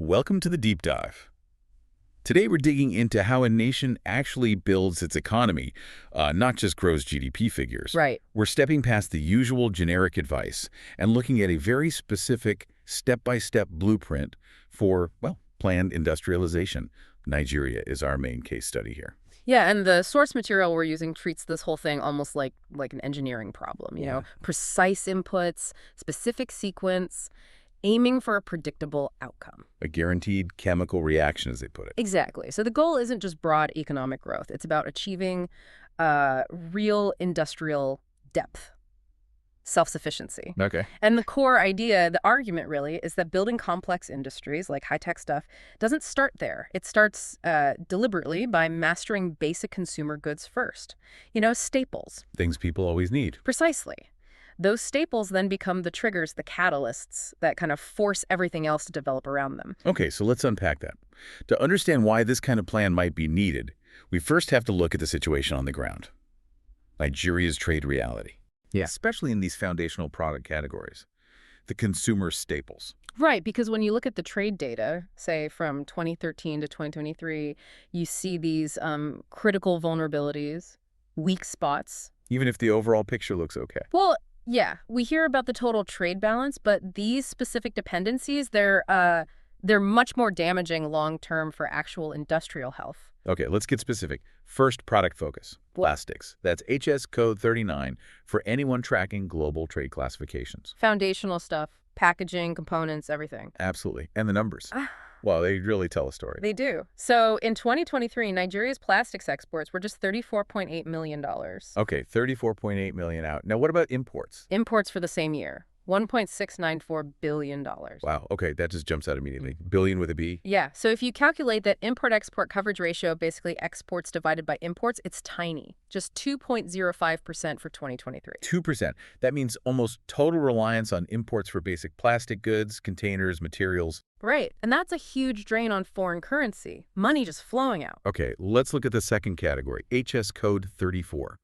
welcome to the deep dive. Today we're digging into how a nation actually builds its economy, not just grows GDP figures. Right. We're stepping past the usual generic advice and looking at a very specific step-by-step blueprint for, well, planned industrialization. Nigeria is our main case study here. Yeah, and the source material we're using treats this whole thing almost like an engineering problem, you know? Precise inputs, specific sequence, aiming for a predictable outcome. A guaranteed chemical reaction, as they put it. Exactly. So the goal isn't just broad economic growth. It's about achieving real industrial depth, self-sufficiency. Okay. And the core idea, the argument really, is that building complex industries like high-tech stuff doesn't start there. It starts deliberately by mastering basic consumer goods first. You know, staples. Things people always need. Precisely. Those staples then become the triggers, the catalysts that kind of force everything else to develop around them. Okay, so let's unpack that. To understand why this kind of plan might be needed, we first have to look at the situation on the ground. Nigeria's trade reality. Yeah. Especially in these foundational product categories. The consumer staples. Right, because when you look at the trade data, say from 2013 to 2023, you see these critical vulnerabilities, weak spots. Even if the overall picture looks okay. Well, yeah, we hear about the total trade balance, but these specific dependencies, they're much more damaging long-term for actual industrial health. Okay, let's get specific. First, product focus. Plastics. That's HS code 39 for anyone tracking global trade classifications. Foundational stuff, packaging, components, everything. Absolutely. And the numbers. Well, they really tell a story. They do. So in 2023, Nigeria's plastics exports were just $34.8 million. Okay, 34.8 million out. Now, what about imports? Imports for the same year, $1.694 billion. Wow, okay, that just jumps out immediately. Billion with a B? Yeah, so if you calculate that import-export coverage ratio, basically exports divided by imports, it's tiny, just 2.05% for 2023. 2%. That means almost total reliance on imports for basic plastic goods, containers, materials. Right, and that's a huge drain on foreign currency, money just flowing out. Okay, let's look at the second category, HS code 34.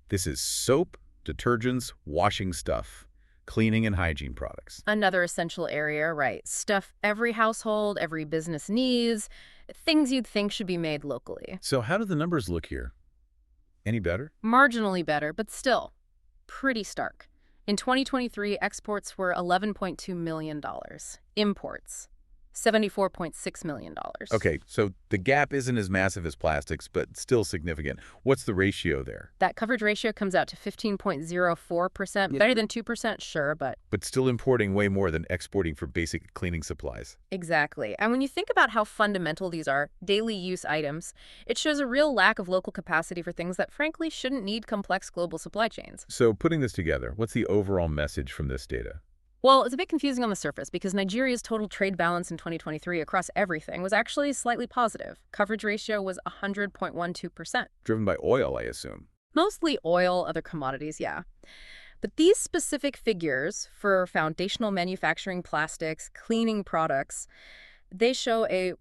This is soap, detergents, washing stuff. Cleaning and hygiene products. Another essential area, right. Stuff every household, every business needs, things you'd think should be made locally. So how do the numbers look here? Any better? Marginally better, but still pretty stark. In 2023, exports were $11.2 million. Imports, $74.6 million. Okay, so the gap isn't as massive as plastics, but still significant. What's the ratio there? That coverage ratio comes out to 15.04%. Yeah. Better than 2%, sure, but... But still importing way more than exporting for basic cleaning supplies. Exactly. And when you think about how fundamental these are, daily use items, it shows a real lack of local capacity for things that frankly shouldn't need complex global supply chains. So putting this together, what's the overall message from this data? Well, it's a bit confusing on the surface because Nigeria's total trade balance in 2023 across everything was actually slightly positive. Coverage ratio was 100.12%. Driven by oil, I assume. Mostly oil, other commodities, yeah. But these specific figures for foundational manufacturing plastics, cleaning products, they show a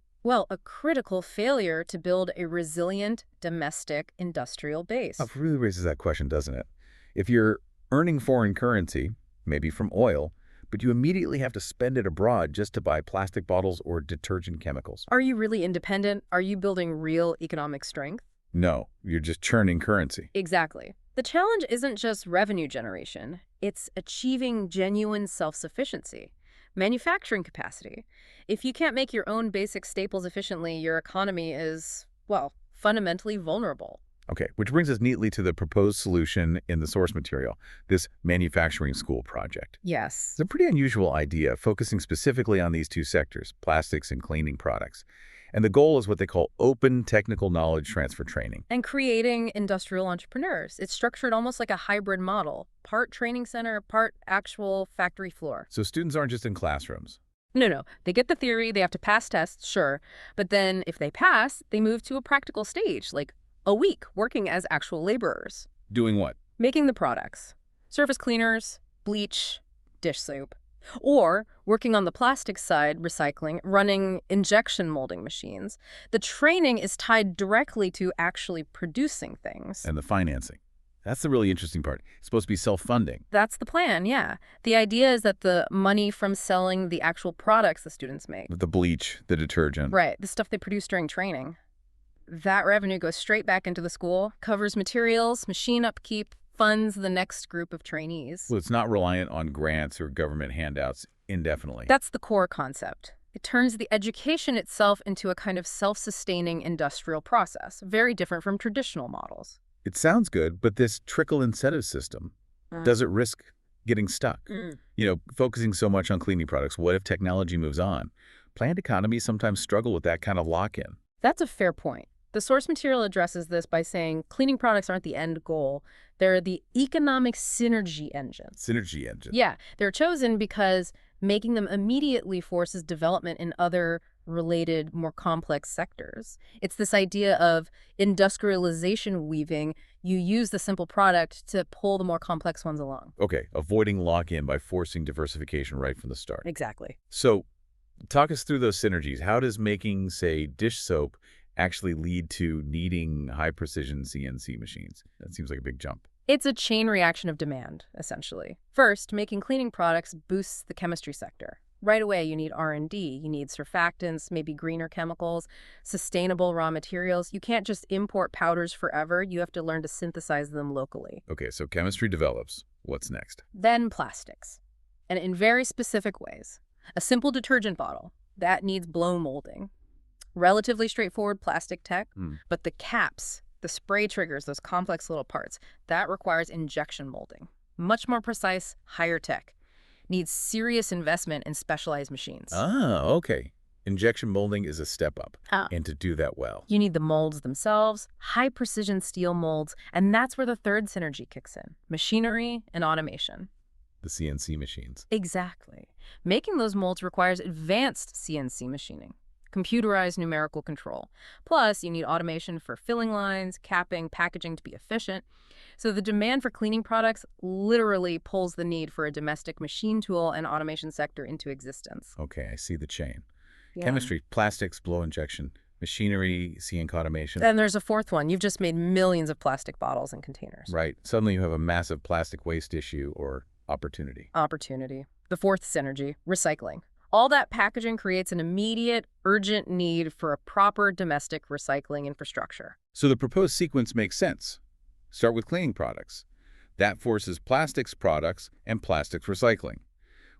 critical failure to build a resilient domestic industrial base. It really raises that question, doesn't it? If you're earning foreign currency, maybe from oil, but you immediately have to spend it abroad just to buy plastic bottles or detergent chemicals. Are you really independent? Are you building real economic strength? No, you're just churning currency. Exactly. The challenge isn't just revenue generation. It's achieving genuine self-sufficiency, manufacturing capacity. If you can't make your own basic staples efficiently, your economy is, well, fundamentally vulnerable. Okay, which brings us neatly to the proposed solution in the source material, this manufacturing school project. Yes. It's a pretty unusual idea, focusing specifically on these two sectors, plastics and cleaning products. And the goal is what they call open technical knowledge transfer training. And creating industrial entrepreneurs. It's structured almost like a hybrid model, part training center, part actual factory floor. So students aren't just in classrooms. No. They get the theory, they have to pass tests, sure. But then if they pass, they move to a practical stage, like a week working as actual laborers. Doing what? Making the products. Surface cleaners, bleach, dish soap. Or working on the plastic side, recycling, running injection molding machines. The training is tied directly to actually producing things. And the financing. That's the really interesting part. It's supposed to be self-funding. That's the plan, yeah. The idea is that the money from selling the actual products the students make, The bleach, the detergent. right, the stuff they produce during training, that revenue goes straight back into the school, covers materials, machine upkeep, funds the next group of trainees. Well, it's not reliant on grants or government handouts indefinitely. That's the core concept. It turns the education itself into a kind of self-sustaining industrial process, very different from traditional models. It sounds good, but this trickle incentive system, does it risk getting stuck? Focusing so much on cleaning products, what if technology moves on? Planned economies sometimes struggle with that kind of lock-in. That's a fair point. The source material addresses this by saying cleaning products aren't the end goal. They're the economic synergy engines. Synergy engine. Yeah, they're chosen because making them immediately forces development in other related, more complex sectors. It's this idea of industrialization weaving. You use the simple product to pull the more complex ones along. Okay, avoiding lock-in by forcing diversification right from the start. Exactly. So, talk us through those synergies. How does making, say, dish soap actually lead to needing high-precision CNC machines? That seems like a big jump. It's a chain reaction of demand, essentially. First, making cleaning products boosts the chemistry sector. Right away, you need R&D, you need surfactants, maybe greener chemicals, sustainable raw materials. You can't just import powders forever. You have to learn to synthesize them locally. Okay, so chemistry develops. What's next? Then plastics, and in very specific ways. A simple detergent bottle, that needs blow molding. Relatively straightforward plastic tech, but the caps, the spray triggers, those complex little parts, that requires injection molding. Much more precise, higher tech. Needs serious investment in specialized machines. Ah, okay. Injection molding is a step up. Ah. And to do that well. You need the molds themselves, high-precision steel molds, and that's where the third synergy kicks in, machinery and automation. The CNC machines. Exactly. Making those molds requires advanced CNC machining, computerized numerical control. Plus, you need automation for filling lines, capping, packaging to be efficient. So the demand for cleaning products literally pulls the need for a domestic machine tool and automation sector into existence. Okay, I see the chain. Yeah. Chemistry, plastics, blow injection, machinery, CNC automation. And there's a fourth one. You've just made millions of plastic bottles and containers. Right. Suddenly you have a massive plastic waste issue or opportunity. Opportunity. The fourth synergy, recycling. All that packaging creates an immediate, urgent need for a proper domestic recycling infrastructure. So the proposed sequence makes sense. Start with cleaning products. That forces plastics products and plastics recycling,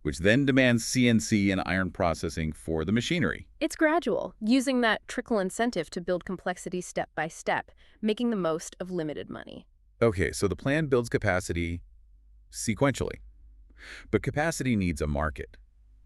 which then demands CNC and iron processing for the machinery. It's gradual, using that trickle incentive to build complexity step by step, making the most of limited money. Okay, so the plan builds capacity sequentially. But capacity needs a market.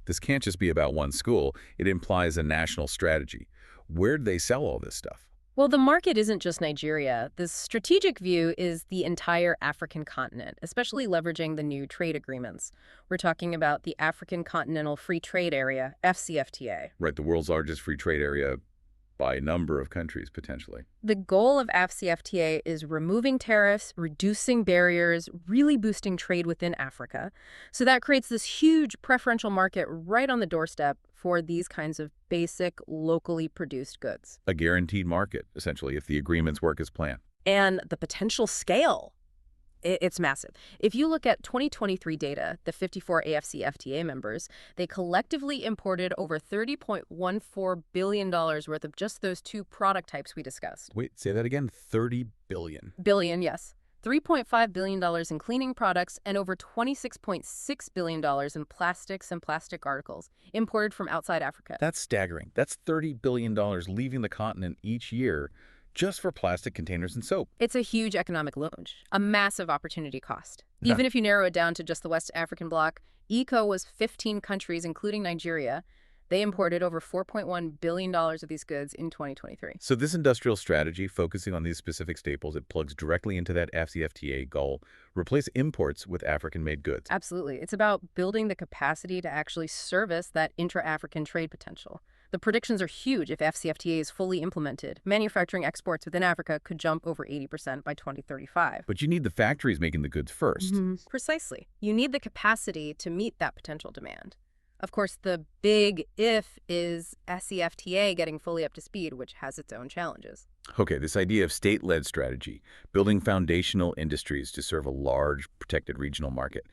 This can't just be about one school. It implies a national strategy. Where do they sell all this stuff? Well, the market isn't just Nigeria. The strategic view is the entire African continent, especially leveraging the new trade agreements. We're talking about the African Continental Free Trade Area, FCFTA. Right, the world's largest free trade area by a number of countries, potentially. The goal of FCFTA is removing tariffs, reducing barriers, really boosting trade within Africa. So that creates this huge preferential market right on the doorstep for these kinds of basic, locally produced goods. A guaranteed market, essentially, if the agreements work as planned. And the potential scale, it's massive. If you look at 2023 data, the 54 AFCFTA members, they collectively imported over $30.14 billion worth of just those two product types we discussed. Wait, say that again? 30 billion. Billion, yes. $3.5 billion in cleaning products and over $26.6 billion in plastics and plastic articles imported from outside Africa. That's staggering. That's $30 billion leaving the continent each year just for plastic containers and soap. It's a huge economic launch, a massive opportunity cost. Even if you narrow it down to just the West African bloc, ECO was 15 countries, including Nigeria. They imported over $4.1 billion of these goods in 2023. So this industrial strategy, focusing on these specific staples, it plugs directly into that FCFTA goal, replace imports with African-made goods. Absolutely. It's about building the capacity to actually service that intra-African trade potential. The predictions are huge if FCFTA is fully implemented. Manufacturing exports within Africa could jump over 80% by 2035. But you need the factories making the goods first. Precisely. You need the capacity to meet that potential demand. Of course, the big if is SCFTA getting fully up to speed, which has its own challenges. Okay, this idea of state-led strategy, building foundational industries to serve a large, protected regional market.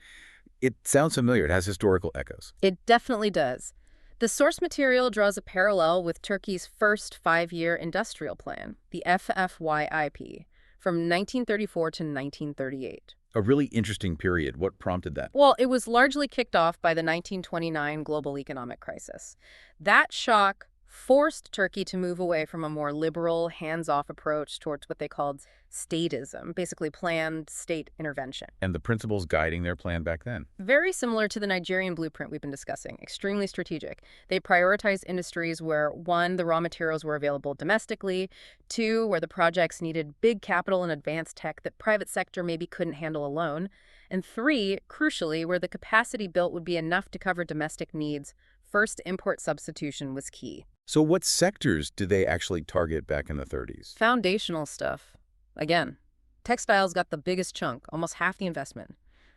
It sounds familiar. It has historical echoes. It definitely does. The source material draws a parallel with Turkey's first five-year industrial plan, the FFYIP, from 1934 to 1938. A really interesting period. What prompted that? Well, it was largely kicked off by the 1929 global economic crisis. That shock forced Turkey to move away from a more liberal, hands-off approach towards what they called statism, basically planned state intervention. And the principles guiding their plan back then. Very similar to the Nigerian blueprint we've been discussing, extremely strategic. They prioritized industries where, one, the raw materials were available domestically, two, where the projects needed big capital and advanced tech that private sector maybe couldn't handle alone, and three, crucially, where the capacity built would be enough to cover domestic needs. First import substitution was key. So what sectors did they actually target back in the 30s? Foundational stuff. Again, textiles got the biggest chunk, almost half the investment.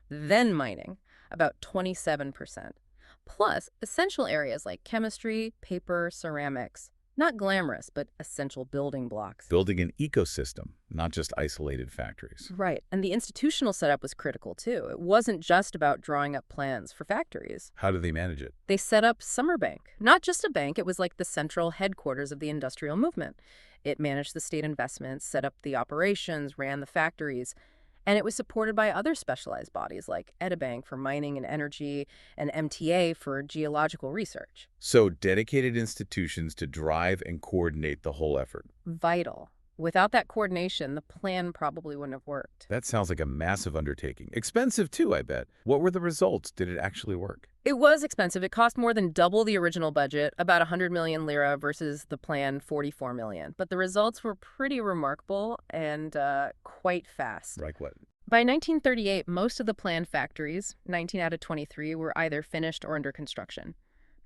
Then mining, about 27%. Plus, essential areas like chemistry, paper, ceramics. Not glamorous, but essential building blocks. Building an ecosystem, not just isolated factories. Right, and the institutional setup was critical too. It wasn't just about drawing up plans for factories. How do they manage it? They set up Summer Bank. Not just a bank, it was like the central headquarters of the industrial movement. It managed the state investments, set up the operations, ran the factories, and it was supported by other specialized bodies like Bank for mining and energy and MTA for geological research. So dedicated institutions to drive and coordinate the whole effort. Vital. Without that coordination, the plan probably wouldn't have worked. That sounds like a massive undertaking. Expensive too, I bet. What were the results? Did it actually work? It was expensive. It cost more than double the original budget, about 100 million lira versus the planned 44 million. But the results were pretty remarkable and quite fast. Like what? By 1938, most of the planned factories, 19 out of 23, were either finished or under construction.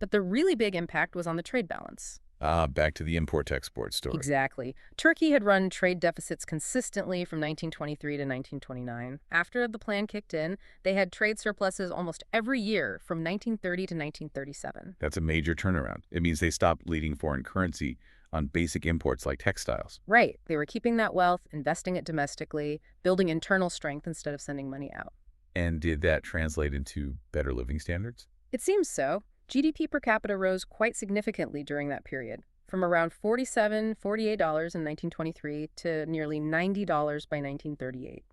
But the really big impact was on the trade balance. Ah, back to the import-export story. Exactly. Turkey had run trade deficits consistently from 1923 to 1929. After the plan kicked in, they had trade surpluses almost every year from 1930 to 1937. That's a major turnaround. It means they stopped bleeding foreign currency on basic imports like textiles. Right. They were keeping that wealth, investing it domestically, building internal strength instead of sending money out. And did that translate into better living standards? It seems so. GDP per capita rose quite significantly during that period, from around $47, $48 in 1923 to nearly $90 by 1938.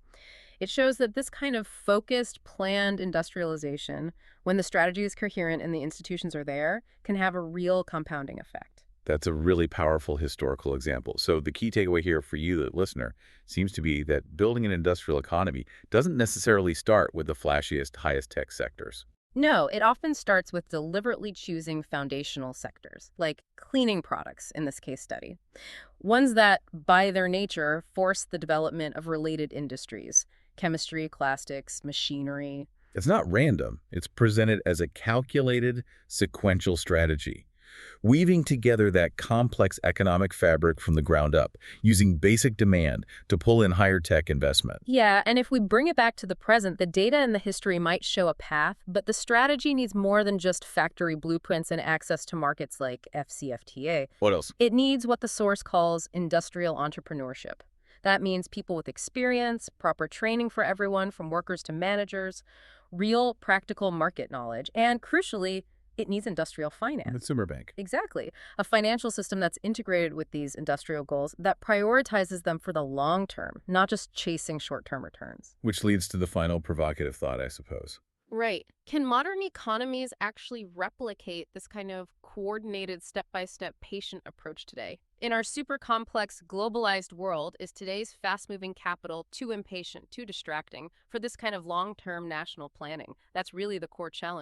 It shows that this kind of focused, planned industrialization, when the strategy is coherent and the institutions are there, can have a real compounding effect. That's a really powerful historical example. So the key takeaway here for you, the listener, seems to be that building an industrial economy doesn't necessarily start with the flashiest, highest tech sectors. No, it often starts with deliberately choosing foundational sectors, like cleaning products in this case study. Ones that, by their nature, force the development of related industries, chemistry, plastics, machinery. It's not random. It's presented as a calculated, sequential strategy, weaving together that complex economic fabric from the ground up, using basic demand to pull in higher tech investment. Yeah, and if we bring it back to the present, the data and the history might show a path, but the strategy needs more than just factory blueprints and access to markets like FCFTA. What else? It needs what the source calls industrial entrepreneurship. That means people with experience, proper training for everyone from workers to managers, real practical market knowledge, and crucially, it needs industrial finance. Consumer bank. Exactly. A financial system that's integrated with these industrial goals that prioritizes them for the long term, not just chasing short-term returns. Which leads to the final provocative thought, I suppose. Right. Can modern economies actually replicate this kind of coordinated step-by-step patient approach today? In our super complex, globalized world, is today's fast-moving capital too impatient, too distracting for this kind of long-term national planning? That's really the core challenge.